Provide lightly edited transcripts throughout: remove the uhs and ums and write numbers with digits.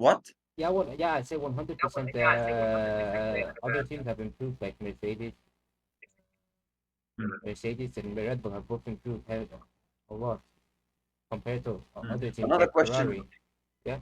What? Yeah, well, yeah, I'd say 100%. Other teams have improved, like Mercedes and Red Bull have both improved a lot compared to Mm. other teams Another like question. Ferrari. Yeah,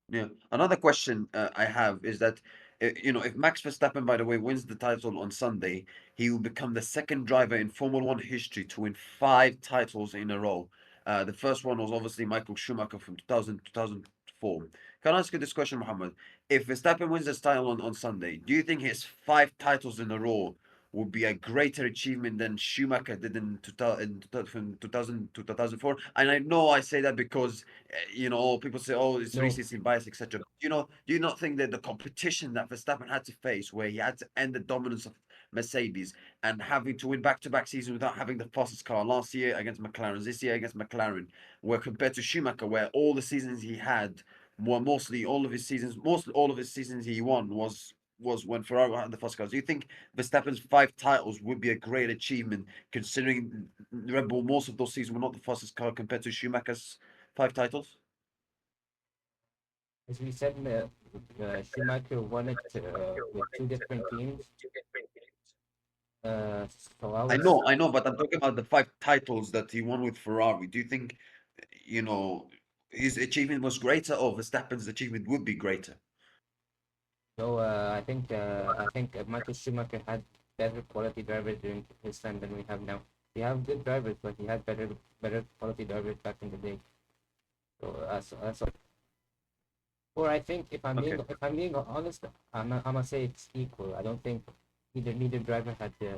Yeah. Another question I have is that, if Max Verstappen, by the way, wins the title on Sunday, he will become the second driver in Formula One history to win five titles in a row. The first one was obviously Michael Schumacher from 2004. Can I ask you this question, Mohammed? If Verstappen wins this title on Sunday, do you think his five titles in a row would be a greater achievement than Schumacher did in 2000, from 2000 to 2004? And I know I say that because people say, "Oh, it's no, recency bias, etc." Do you not think that the competition that Verstappen had to face, where he had to end the dominance of Mercedes and having to win back-to-back seasons without having the fastest car last year against McLaren, this year against McLaren, were compared to Schumacher, where all the seasons he had, were mostly all of his seasons he won was when Ferrari had the fast cars. Do you think Verstappen's five titles would be a great achievement, considering Red Bull most of those seasons were not the fastest car compared to Schumacher's five titles? as we said, Schumacher won it with two different teams. Uh, so I would, I know, but I'm talking about the five titles that he won with Ferrari. Do you think, you know, his achievement was greater, or Verstappen's achievement would be greater? so I think Michael Schumacher had better quality drivers during his time than we have now. We have good drivers, but he had better quality drivers back in the day. So that's or I think Okay. if I'm being honest, I'm gonna say it's equal. I don't think neither driver had the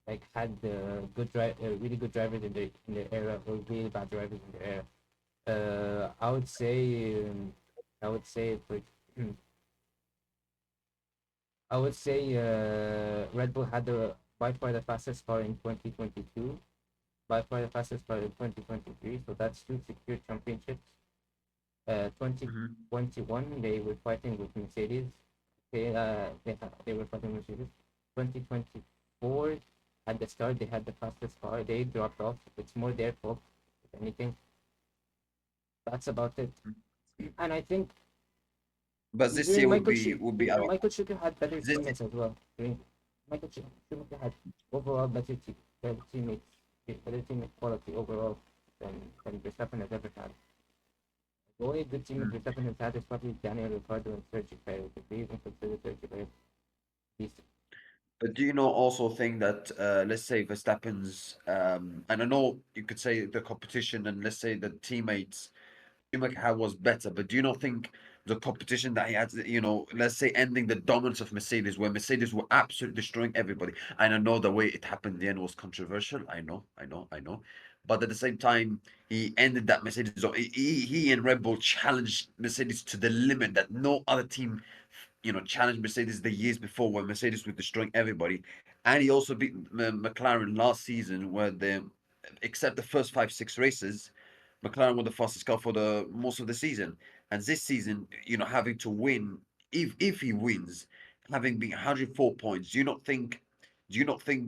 like had the really good drivers in their era or really bad drivers in their era. I would say for I would say Red Bull had the by far the fastest car in 2022, by far the fastest car in 2023. So that's two secure championships. Hmm. 2021 they were fighting with Mercedes. They were fighting with Mercedes. 2024 at the start they had the fastest car. They dropped off. It's more their fault, if anything. That's about it. And I think But this year during would be our Michael Schumacher had better this. teammates as well. During Schumacher had overall better teammates, better teammate quality overall than Verstappen has ever had. The only good teammate Mm. Verstappen has had is probably Daniel Ricciardo and Sergio Perez. If we even consider Sergio Perez decent. But do you not also think that, let's say Verstappen's, and I know you could say the competition and let's say the teammates Schumacher had was better, but do you not think the competition that he had, let's say ending the dominance of Mercedes, where Mercedes were absolutely destroying everybody, and I know the way it happened in the end was controversial. I know. But at the same time, he ended that Mercedes. He and Red Bull challenged Mercedes to the limit that no other team, challenged Mercedes the years before, when Mercedes were destroying everybody. And he also beat McLaren last season, where except the first five, six races, McLaren won the fastest car for the most of the season. And this season, having to win, if he wins, having been 104 points, do you not think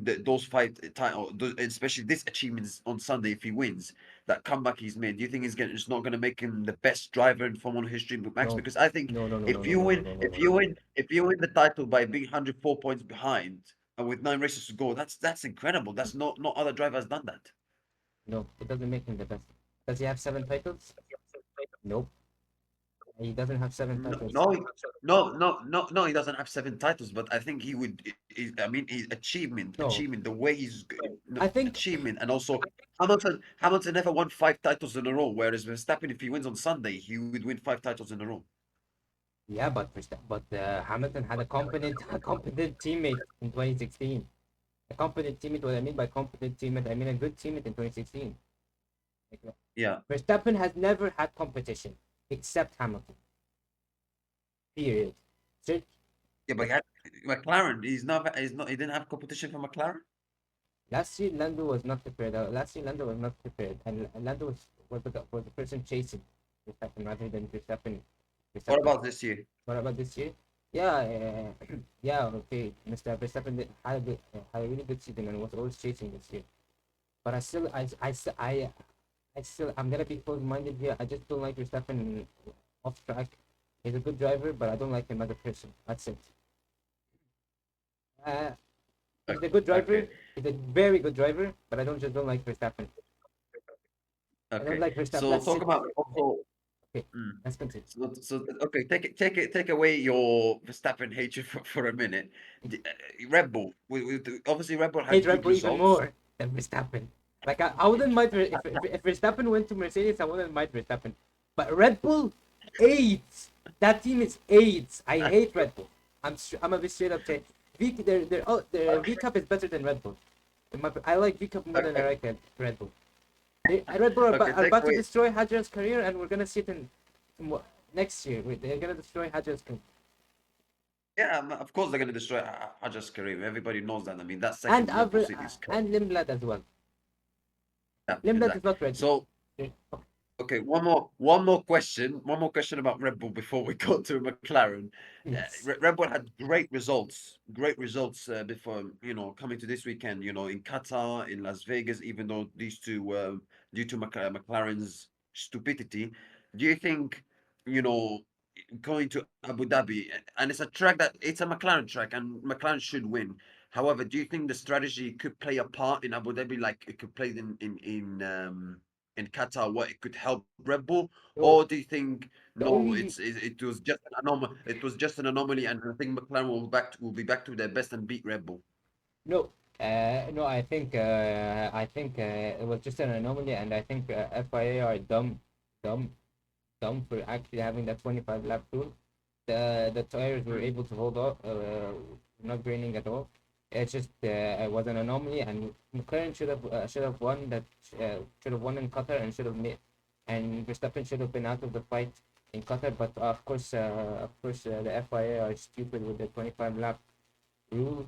that those five title, especially this achievements on Sunday, if he wins, that comeback he's made, do you think it's not going to make him the best driver in Formula One history, Max? No, Because I think no, no, no, no, no, no, no, no, no, no, no. if you win the title by being 104 points behind and with nine races to go, that's incredible. That's not other driver has done that. No, it doesn't make him the best. Does he have seven titles? Nope. He doesn't have seven No, titles. no, no. He doesn't have seven titles, but I think he would. I mean, his No, achievement, the way no, I think achievement, and also Hamilton never won five titles in a row. Whereas Verstappen, if he wins on Sunday, he would win five titles in a row. yeah, but Hamilton had a competent a competent teammate in 2016. A competent teammate. What I mean by competent teammate, I mean a good teammate in 2016. Like, Yeah, Verstappen has never had competition except Hamilton. Period. So, yeah, but he had McLaren. He didn't have competition for McLaren. last year Lando was not prepared. Last year Lando was not prepared, and Lando was the person chasing Verstappen rather than Verstappen. What Verstappen. about this year? What about this year? Yeah, yeah, okay. Mr. Verstappen had a really good season and was always chasing this year. But I still, I I'm gonna be close-minded here. I just don't like Verstappen off track. He's a good driver, but I don't like him as a person. That's it. Uh, he's a good driver. Okay, He's a very good driver, but I don't like Verstappen. I don't okay. like Verstappen. So Let's talk sit. about also. Okay, Mm. let's continue. So okay, take away your Verstappen hatred for a minute. Red Bull, obviously Red Bull Hate had Red good Bull even results. more than Verstappen. Like I wouldn't mind if Verstappen went to Mercedes, I wouldn't mind Verstappen. But Red Bull, AIDS. That team is AIDS. I hate Red Bull. I'm a bit straight up say their V Cup is better than Red Bull. I like V Cup more than I Okay, like Red Bull. Red Bull okay, are take about to away. destroy Hadjar's career, and we're gonna see it in next year. They're gonna destroy Hadjar's career. Yeah, of course they're gonna destroy Hajas Karim. Everybody knows that. I mean, that And second Red Bull seat is cut. and Limblad as well. Yeah, Limblad is exactly. not ready. So okay, one more question about Red Bull before we go to McLaren. Yes. Red Bull had great results before coming to this weekend. In Qatar, in Las Vegas, even though these two were due to McLaren's stupidity. Do you think you know going to Abu Dhabi, and it's a track that it's a McLaren track, and McLaren should win. However, do you think the strategy could play a part in Abu Dhabi, like it could play in Qatar, what it could help Red Bull, or So do you think the no, only it was just an anomaly? It was just an anomaly, and I think McLaren will be back to their best and beat Red Bull. no, no. I think it was just an anomaly, and I think FIA are dumb, dumb for actually having that 25 lap rule. The tires were Mm, able to hold up, not graining at all. It's just it was an anomaly, and McLaren should have won that should have won in Qatar and should have made, and Verstappen should have been out of the fight in Qatar. But of course, the FIA are stupid with the 25 lap rule.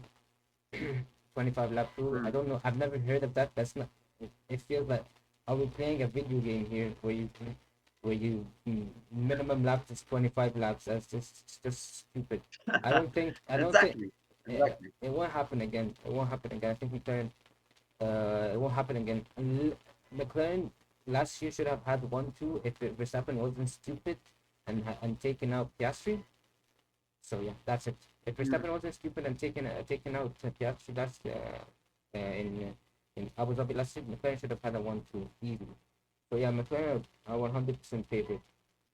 25 lap rule. I mm, don't know. I've never heard of that. That's not. It feels like are we playing a video game here where you minimum laps is 25 laps. That's just it's just stupid. I don't think exactly, exactly. it won't happen again. It won't happen again. I think McLaren it won't happen again. McLaren last year should have had 1-2 if Verstappen wasn't stupid and taken out Piastri. So yeah, that's it. If Mm, Verstappen wasn't stupid and taken out Piastri in Abu Dhabi last year, McLaren should have had a 1-2 easily. So yeah, McLaren are 100% favorite.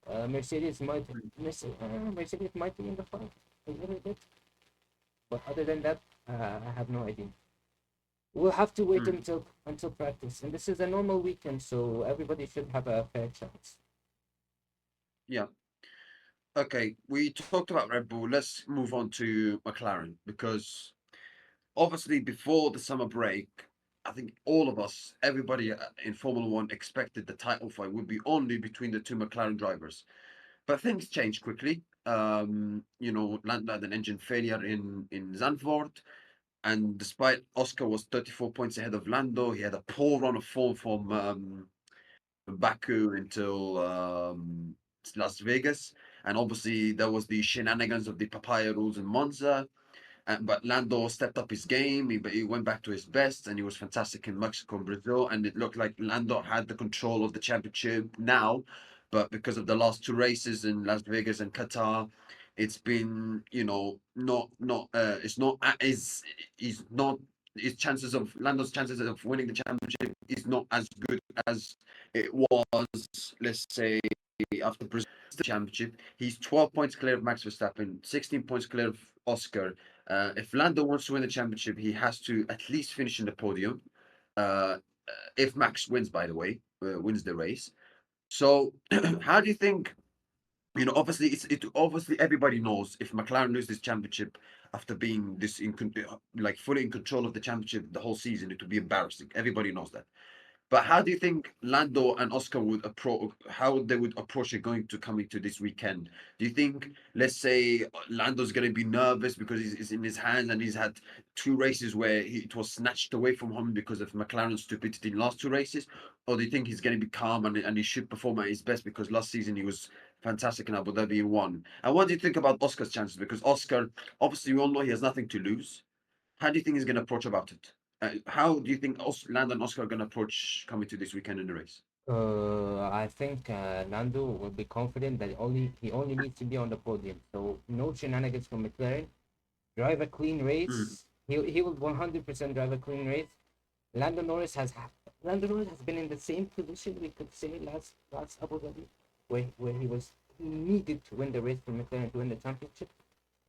mm, Mercedes might be in the fight a little bit, but other than that, I have no idea. We'll have to wait mm. until practice, and this is a normal weekend, so everybody should have a fair chance. Yeah. Okay, we talked about Red Bull. Let's move on to McLaren because obviously before the summer break, I think all of us, everybody in Formula One expected the title fight would be only between the two McLaren drivers. But things changed quickly. Lando had an engine failure in Zandvoort, and despite Oscar was 34 points ahead of Lando, he had a poor run of form from Baku until Las Vegas, and obviously there was the shenanigans of the papaya rules in Monza. But Lando stepped up his game. He went back to his best, and he was fantastic in Mexico and Brazil. And it looked like Lando had the control of the championship now, but because of the last two races in Las Vegas and Qatar, it's been it's not is not his chances of Lando's chances of winning the championship is not as good as it was. Let's say after Brazil championship, he's 12 points clear of Max Verstappen, 16 points clear of Oscar. If Lando wants to win the championship, he has to at least finish in the podium. Uh, if Max wins, by the way, wins the race. So, how do you think? Obviously, obviously everybody knows if McLaren lose this championship after being like fully in control of the championship the whole season, it would be embarrassing. Everybody knows that. But how do you think Lando and Oscar would approach? How they would approach it going to coming to this weekend? Do you think, let's say, Lando's going to be nervous because it's in his hands and he's had two races where it was snatched away from him because of McLaren's stupidity in last two races, or do you think he's going to be calm and he should perform at his best because last season he was fantastic in Abu Dhabi and won? And what do you think about Oscar's chances? Because Oscar, obviously, we all know he has nothing to lose. How do you think he's going to approach about it? How do you think Lando and Oscar are going to approach coming to this weekend in the race? I think Lando will be confident that he only needs to be on the podium. So no shenanigans from McLaren. Drive a clean Mm, race. He will 100% drive a clean race. Lando Norris has Lando Norris has been in the same position, we could say, last Abu Dhabi, where he needed to win the race for McLaren to win the championship,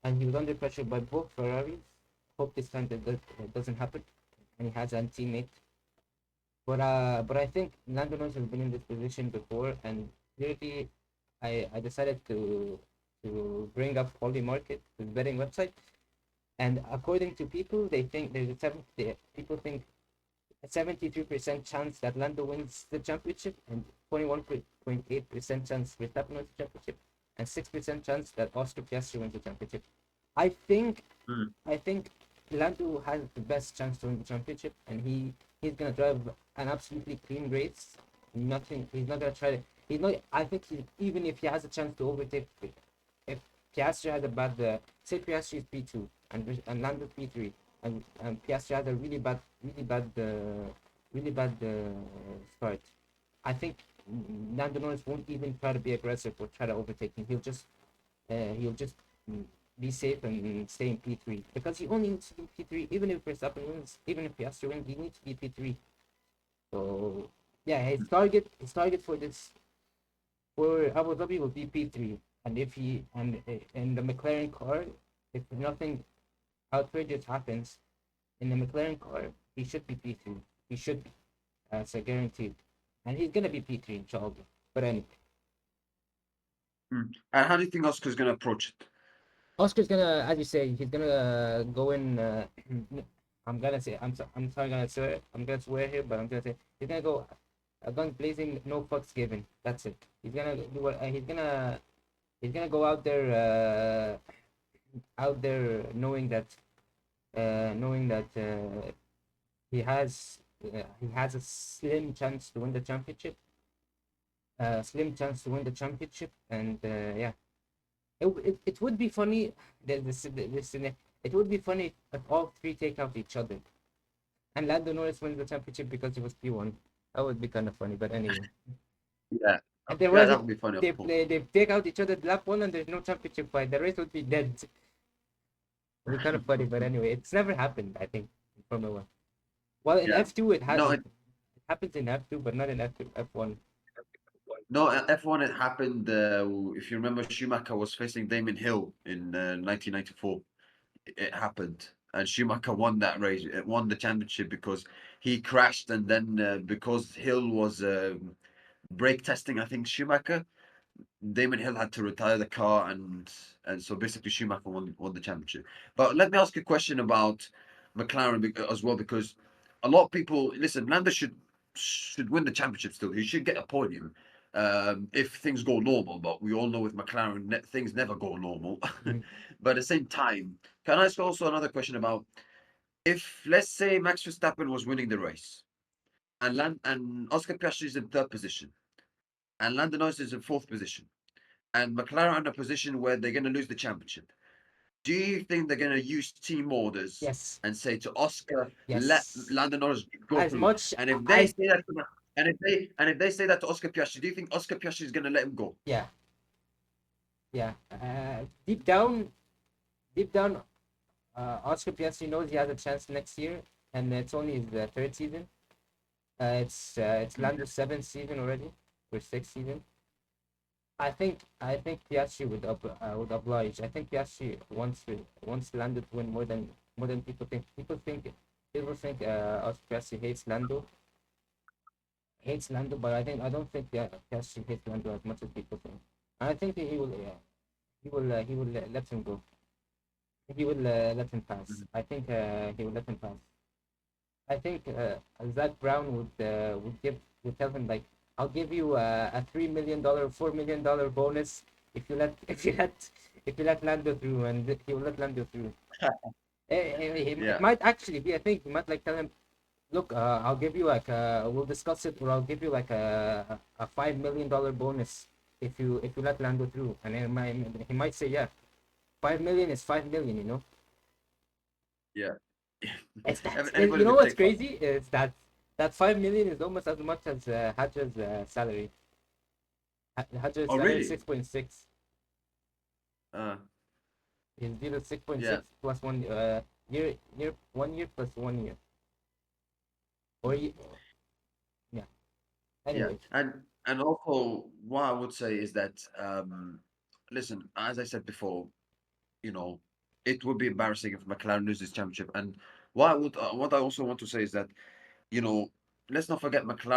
and he was under pressure by both Ferraris. Hope this time that doesn't happen, and he has a teammate. But I think Lando Norris has been in this position before, and clearly, I decided to bring up Holy Market, the betting website, and according to people, they think there's a people think a 73% chance that Lando wins the championship, and 21.8% chance Verstappen wins the championship, and 6% chance that Oscar Piastri wins the championship. I think mm, I think Lando has the best chance to win the championship, and he's gonna drive an absolutely clean race. Nothing. He's not gonna try to. He's not. I think even if he has a chance to overtake, if Piastri has a bad, say Piastri is P2 and Lando P3, and Piastri has a really bad start. I think Lando Norris won't even try to be aggressive or try to overtake him. He'll just mm, be safe and stay in P3 because he only needs to be P3. Even if Verstappen wins, even if Piastri wins, he needs to be P3. So yeah, his target for Abu Dhabi will be P3, and if he and in the McLaren car, if nothing outrageous happens in the McLaren car, he should be P3. He should be, that's a guaranteed, and he's gonna be P3 inshallah. But anyway. mm. And how do you think Oscar's going to approach it? Oscar's gonna, as you say, he's gonna go in. I'm gonna say, I'm sorry, I'm gonna swear here, but I'm gonna say he's gonna go, guns blazing, no fucks given. That's it. He's gonna do what he's gonna go out there knowing that he has a slim chance to win the championship. And yeah, it would be funny. It would be funny if all three take out each other and Lando Norris wins the championship because it was P1. That would be kind of funny. But anyway, Yeah, if there yeah, was that would be funny, of course. they take out each other lap one and there's no championship fight, the race would be dead. It would be kind of funny. But anyway, it's never happened. I think in Formula One. Well, in Yeah. F2 No, it happens in F2, but not in F1. no, F1 it happened. If you remember, Schumacher was facing Damon Hill in 1994. It happened, and Schumacher won that race. It won the championship because he crashed, and then because Hill was brake testing, I think Schumacher. Damon Hill had to retire the car, and so basically Schumacher won the championship. But let me ask you a question about McLaren as well, because a lot of people listen. Lando should win the championship still. He should get a podium if things go normal. But we all know with McLaren things never go normal. Mhm. But at the same time, can I ask also another question about if let's say Max Verstappen was winning the race and Oscar Piastri is in third position and Lando Norris is in fourth position and McLaren are in a position where they're going to lose the championship. Do you think they're going to use team orders Yes, and say to Oscar, let yes. Lando Norris go As through? much And if they I say that, and if they say that to Oscar Piastri, do you think Oscar Piastri is going to let him go? yeah, yeah. Deep down, Oscar Piastri knows he has a chance next year, and it's only his third season. It's Mm, Lando's seventh season already, or sixth season. I think Piastri would oblige. I think Piastri wants Lando to win more than people think. People think Oscar Piastri hates Lando, but I don't think Piastri hates Lando as much as people think. And I think he will let him go. He will let him pass. mm. I think he will let him pass. I think Zach Brown would tell him like, I'll give you a $3 million, $4 million bonus if you let if you let Lando through, and he will let Lando through. It Yeah, might actually be. I think he might like tell him, look, I'll give you like we'll discuss it, or I'll give you like a $5 million bonus if you let Lando through, and then he might say, yeah, 5 million is 5 million, yeah. It's that. You Anybody know will what's take five. crazy is that 5 million is almost as much as Hajj's salary. Hajj's Oh, salary is really? 6.6. Uh, His deal is six point yeah, six plus one year 1 year plus 1 year or yeah. yeah, Anyways, and also what I would say is that listen, as I said before, you know, it would be embarrassing if McLaren loses championship. And what I also want to say is that, you know, let's not forget McLaren